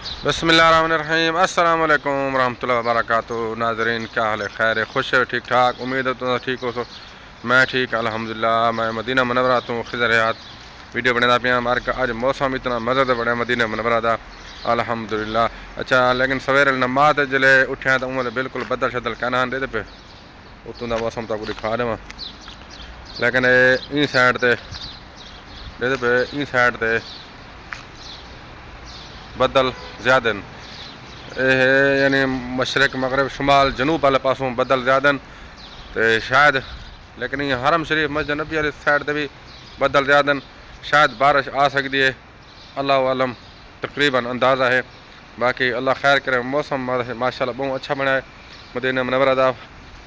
بسم اللہ الرحمن الرحیم۔ السلام علیکم ورحمۃ اللہ وبرکاتہ۔ ناظرین کیا حال ہے؟ خیر ہے، خوش ہے، ٹھیک ٹھاک؟ امید ہے تم ٹھیک ہو۔ میں ٹھیک الحمدللہ۔ میں مدینہ منورہ تو خضر حیات ویڈیو بنا پیا مار کا۔ آج موسم اتنا مزہ تو بڑا مدینہ منورہ دا الحمدللہ۔ اچھا لیکن سویرے نماز جلے اٹھیا تو انہوں نے بالکل بدل شدل کہنا دے پہ اتوں کا موسم تو دکھا دوا، لیکن این سائڈ تے دے پہ این سائڈ تے بدل زیادہ یعنی مشرق مغرب شمال جنوب والے پاسوں بدل زیادہ تو شاید، لیکن یہ حرم شریف مسجد نبی والی سائڈ تے بھی بدل زیادہ، شاید بارش آ سکتی ہے، اللہ عالم، تقریباً اندازہ ہے۔ باقی اللہ خیر کرے، موسم ماشاءاللہ بہت اچھا بنا ہے مدینہ منورہ دا۔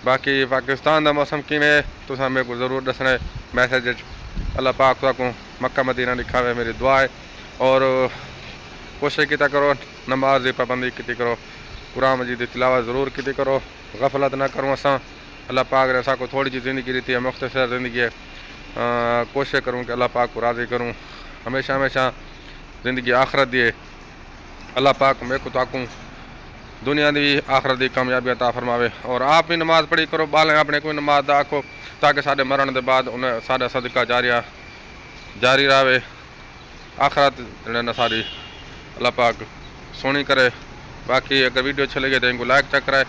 باقی پاکستان دا موسم کیویں ہے تو میرے کو ضرور دسنا ہے میسج۔ اللہ پاک کو مکہ مدینہ دکھاوے، میری دعا ہے۔ اور کوشش کیتا کرو نماز کی پابندی کیتی کرو، قرآن مجید کی تلاوت ضرور کیتی کرو، غفلت نہ کروں اساں۔ اللہ پاک نے اساں کو تھوڑی جی زندگی دیتی ہے، مختصر زندگی ہے، کوشش کروں کہ اللہ پاک کو راضی کروں، ہمیشہ ہمیشہ زندگی آخرت دیے۔ اللہ پاک میرے کو تاکوں دنیا دی آخرت دی کامیابی عطا فرماوے۔ اور آپ بھی نماز پڑھی کرو، بالیں اپنے کوئی نماز دا آکھو تاکہ سارے مرن دے بعد انہیں سارا صدقہ جاری رہے، آخرت نہ ساری اللہ پاک سونی کرے۔ باقی اگر ویڈیو اچھے لگے تو ان کو لائک چیک کرائے۔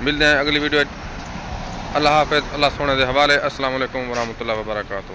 ملتے ہیں اگلی ویڈیو۔ اللہ حافظ، اللہ سونے دے حوالے۔ السلام علیکم ورحمۃ اللہ وبرکاتہ۔